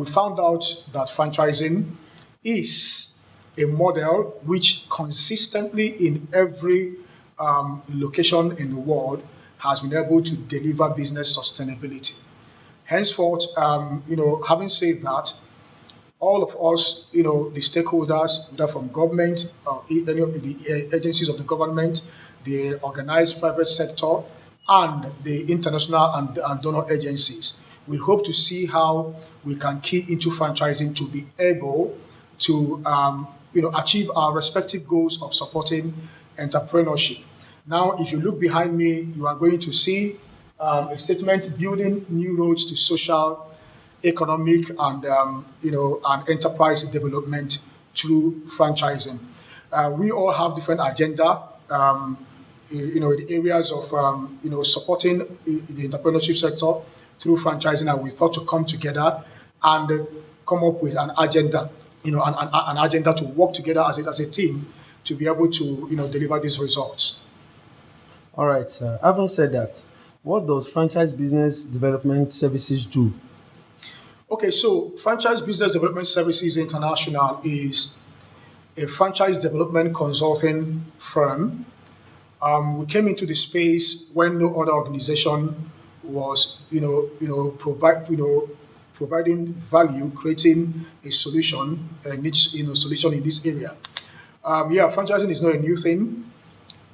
we found out that franchising is a model which consistently in every location in the world has been able to deliver business sustainability. Henceforth, having said that, all of us, the stakeholders, whether from government, any of the agencies of the government, the organized private sector, and the international and donor agencies, we hope to see how we can key into franchising to be able to, achieve our respective goals of supporting entrepreneurship. Now, if you look behind me, you are going to see a statement building new roads to social, economic, and and enterprise development through franchising. We all have different agenda. In the areas of supporting the entrepreneurship sector through franchising, and we thought to come together and come up with an agenda, an agenda to work together as a team to be able to deliver these results. All right, sir. Having said that, what does franchise business development services do? Okay, so Franchise Business Development Services International is a franchise development consulting firm. We came into the space when no other organization was, providing value, creating a solution, a niche, solution in this area. Franchising is not a new thing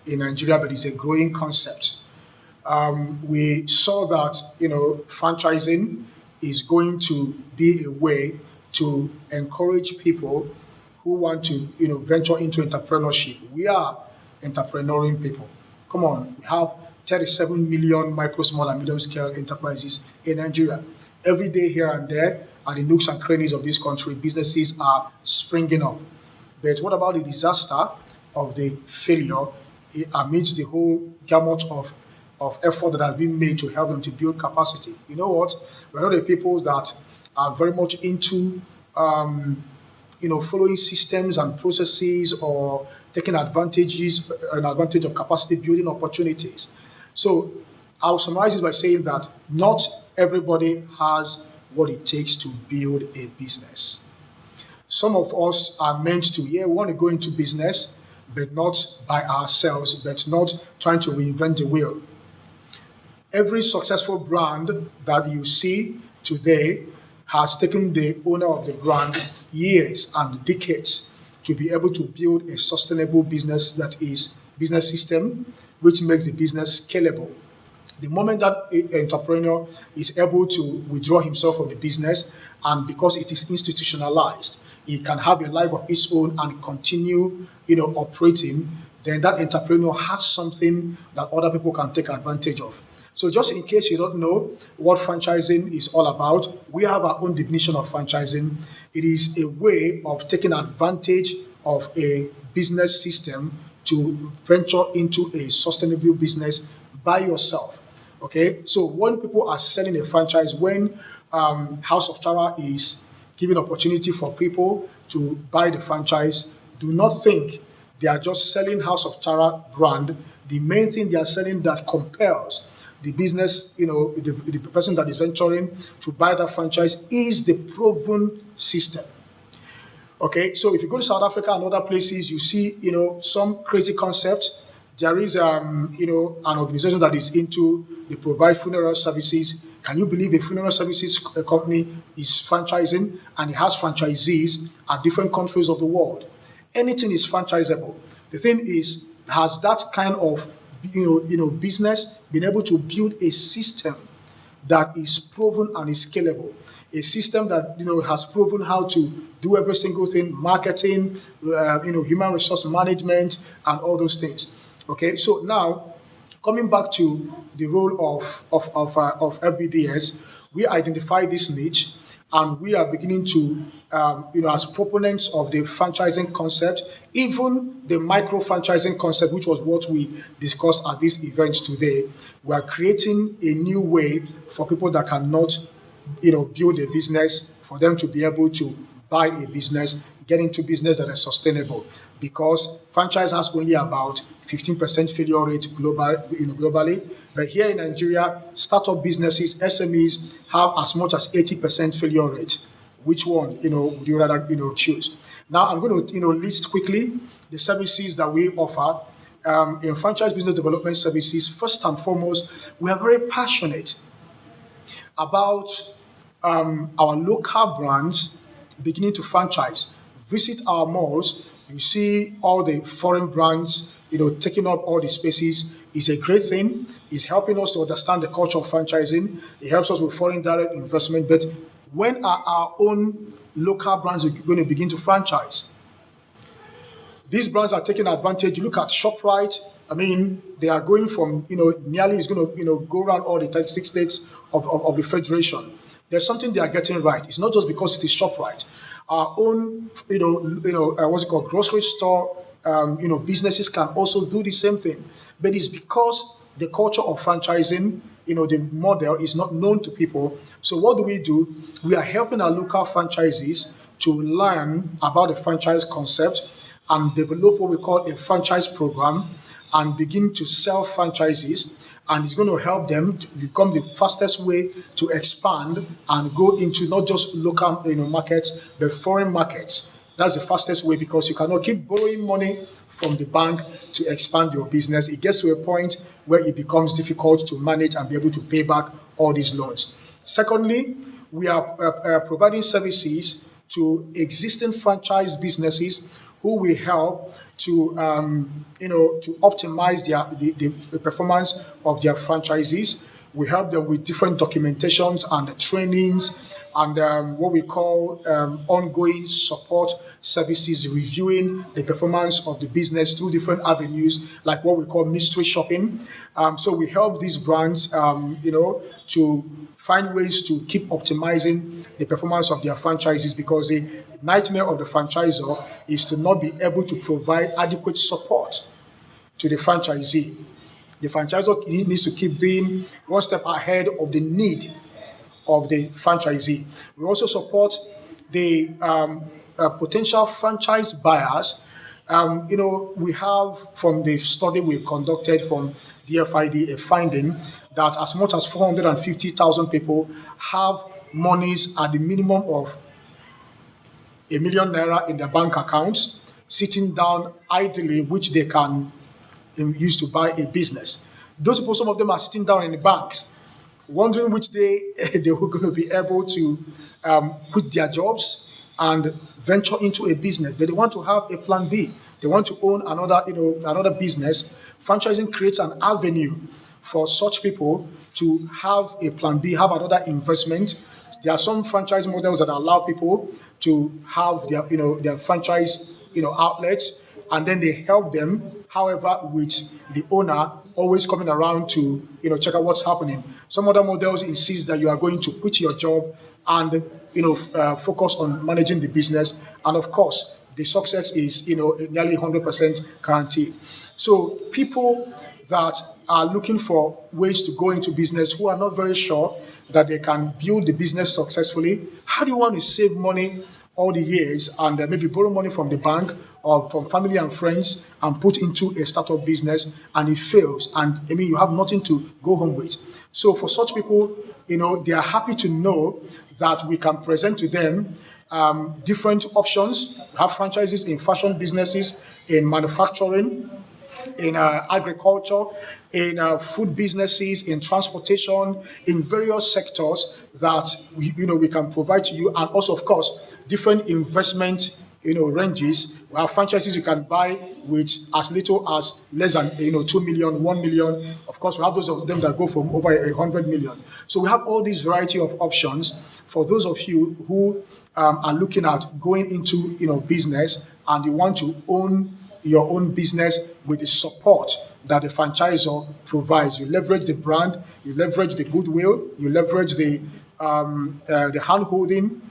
in Nigeria, but it's a growing concept. We saw that, franchising is going to be a way to encourage people who want to, venture into entrepreneurship. We are entrepreneuring people. Come on, we have 37 million micro, small, and medium scale enterprises in Nigeria. Every day, here and there, at the nooks and crannies of this country, businesses are springing up. But what about the disaster of the failure amidst the whole gamut of effort that has been made to help them to build capacity? You know what? We're not the people that are very much into following systems and processes or taking advantage of capacity building opportunities. So I'll summarize this by saying that not everybody has what it takes to build a business. Some of us are meant to, we want to go into business, but not by ourselves, but not trying to reinvent the wheel. Every successful brand that you see today has taken the owner of the brand years and decades to be able to build a sustainable business that is business system, which makes the business scalable. The moment that entrepreneur is able to withdraw himself from the business, and because it is institutionalized, he can have a life of its own and continue, operating, then that entrepreneur has something that other people can take advantage of. So just in case you don't know what franchising is all about, we have our own definition of franchising. It is a way of taking advantage of a business system to venture into a sustainable business by yourself. Okay, so when people are selling a franchise, when House of Tara is giving opportunity for people to buy the franchise, do not think they are just selling House of Tara brand. The main thing they are selling that compels the business, the person that is venturing to buy that franchise is the proven system. Okay, so if you go to South Africa and other places, you see, some crazy concept. There is, an organization that is into, they provide funeral services. Can you believe a funeral services company is franchising and it has franchisees at different countries of the world? Anything is franchisable. The thing is, has that kind of, business been able to build a system that is proven and is scalable? A system that, has proven how to do every single thing, marketing, human resource management, and all those things. Okay, so now coming back to the role of FBDS, we identify this niche, and we are beginning to, as proponents of the franchising concept, even the micro franchising concept, which was what we discussed at this event today. We are creating a new way for people that cannot, build a business, for them to be able to buy a business, get into business that is sustainable. Because franchise has only about 15% failure rate globally. But here in Nigeria, startup businesses, SMEs, have as much as 80% failure rate. which one, would you rather, choose? Now I'm going to, list quickly the services that we offer. In franchise business development services, first and foremost, we are very passionate about our local brands beginning to franchise. Visit our malls, you see all the foreign brands, taking up all the spaces is a great thing. It's helping us to understand the culture of franchising. It helps us with foreign direct investment. But when are our own local brands going to begin to franchise? These brands are taking advantage. You look at ShopRite. I mean, they are going from, nearly is going to, go around all the 36 states of the Federation. There's something they are getting right. It's not just because it is ShopRite. Our own, what's it called, grocery store, businesses can also do the same thing. But it's because the culture of franchising, the model is not known to people. So what do? We are helping our local franchisees to learn about the franchise concept and develop what we call a franchise program and begin to sell franchises. And it's going to help them to become the fastest way to expand and go into not just local markets, but foreign markets. That's the fastest way, because you cannot keep borrowing money from the bank to expand your business. It gets to a point where it becomes difficult to manage and be able to pay back all these loans. Secondly, we are providing services to existing franchise businesses who will help to to optimize the performance of their franchisees. We help them with different documentations and trainings and what we call ongoing support services, reviewing the performance of the business through different avenues, like what we call mystery shopping. So we help these brands, to find ways to keep optimizing the performance of their franchises, because the nightmare of the franchisor is to not be able to provide adequate support to the franchisee. The franchisor needs to keep being one step ahead of the need of the franchisee. We also support the potential franchise buyers. We have, from the study we conducted from DFID, a finding that as much as 450,000 people have monies at the minimum of ₦1 million in their bank accounts, sitting down idly, which they can use to buy a business. Those people, some of them are sitting down in the banks, wondering which day they were going to be able to quit their jobs and venture into a business. But they want to have a plan B. They want to own another business. Franchising creates an avenue for such people to have a plan B, have another investment. There are some franchise models that allow people to have their franchise outlets, and then they help them, however, with the owner always coming around to check out what's happening. Some other models insist that you are going to quit your job and focus on managing the business, and of course the success is nearly 100% guaranteed. So people that are looking for ways to go into business, who are not very sure that they can build the business successfully, how do you want to save money all the years and maybe borrow money from the bank or from family and friends and put into a startup business, and it fails, and you have nothing to go home with? So for such people, they are happy to know that we can present to them different options. We have franchises in fashion businesses, in manufacturing, in agriculture, in food businesses, in transportation, in various sectors that we can provide to you, and also, of course, different investment ranges. We have franchises you can buy with as little as less than 2 million, 1 million. Of course, we have those of them that go from over 100 million. So we have all these variety of options for those of you who are looking at going into business and you want to own your own business with the support that the franchisor provides. You leverage the brand, you leverage the goodwill, you leverage the hand-holding,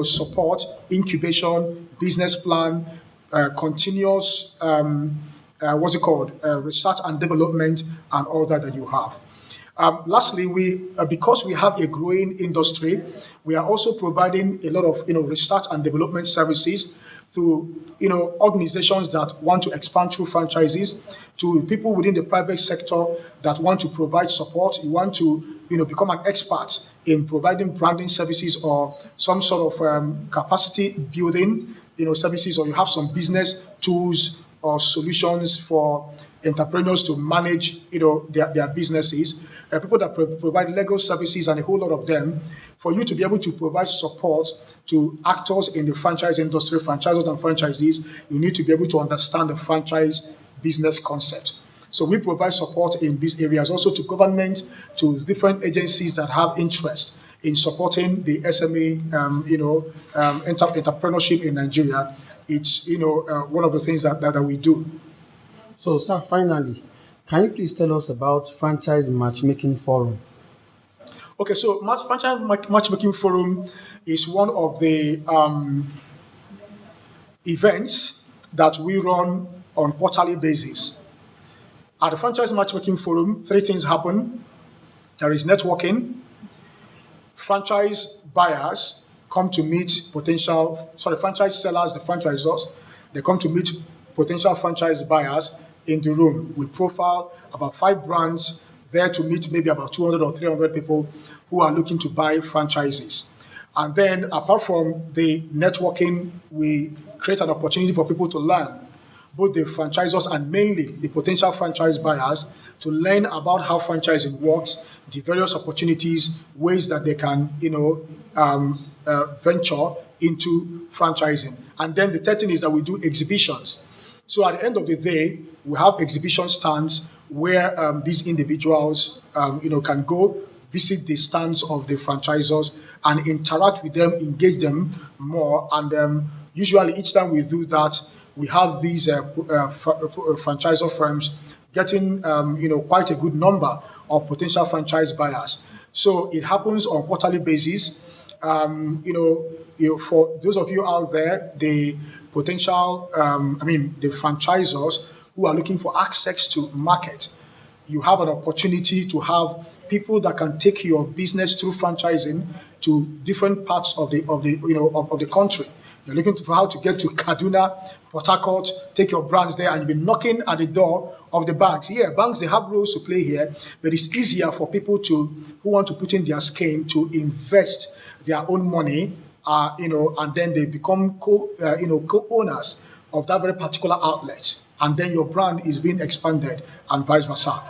support, incubation, business plan, continuous, research and development, and all that you have. Lastly, because we have a growing industry, we are also providing a lot of research and development services to organizations that want to expand through franchises, to people within the private sector that want to provide support. You want to become an expert in providing branding services or some sort of capacity building services, or you have some business tools or solutions for entrepreneurs to manage their businesses, people that provide legal services and a whole lot of them. For you to be able to provide support to actors in the franchise industry, franchisors and franchisees, you need to be able to understand the franchise business concept. So we provide support in these areas, also to government, to different agencies that have interest in supporting the SME, entrepreneurship in Nigeria. It's one of the things that we do. So, sir, finally, can you please tell us about Franchise Matchmaking Forum? Okay, so Franchise Matchmaking Forum is one of the events that we run on quarterly basis. At the Franchise Matchmaking Forum, three things happen. There is networking. Franchise buyers come to meet franchise sellers, the franchisors, they come to meet potential franchise buyers in the room. We profile about 5 brands there to meet maybe about 200 or 300 people who are looking to buy franchises. And then apart from the networking, we create an opportunity for people to learn, both the franchisors and mainly the potential franchise buyers, to learn about how franchising works, the various opportunities, ways that they can, venture into franchising. And then the third thing is that we do exhibitions. So at the end of the day, we have exhibition stands where these individuals, can go visit the stands of the franchisors and interact with them, engage them more. And usually each time we do that, we have these franchisor firms getting, quite a good number of potential franchise buyers. So it happens on quarterly basis. For those of you out there, the potential, the franchisors who are looking for access to market, you have an opportunity to have people that can take your business through franchising to different parts of the country. You're looking for how to get to Kaduna, Port Harcourt, take your brands there, and you'll be knocking at the door of the banks. Yeah, banks, they have roles to play here, but it's easier for people who want to put in their skin to invest their own money, and then they become co-owners of that very particular outlet, and then your brand is being expanded and vice versa.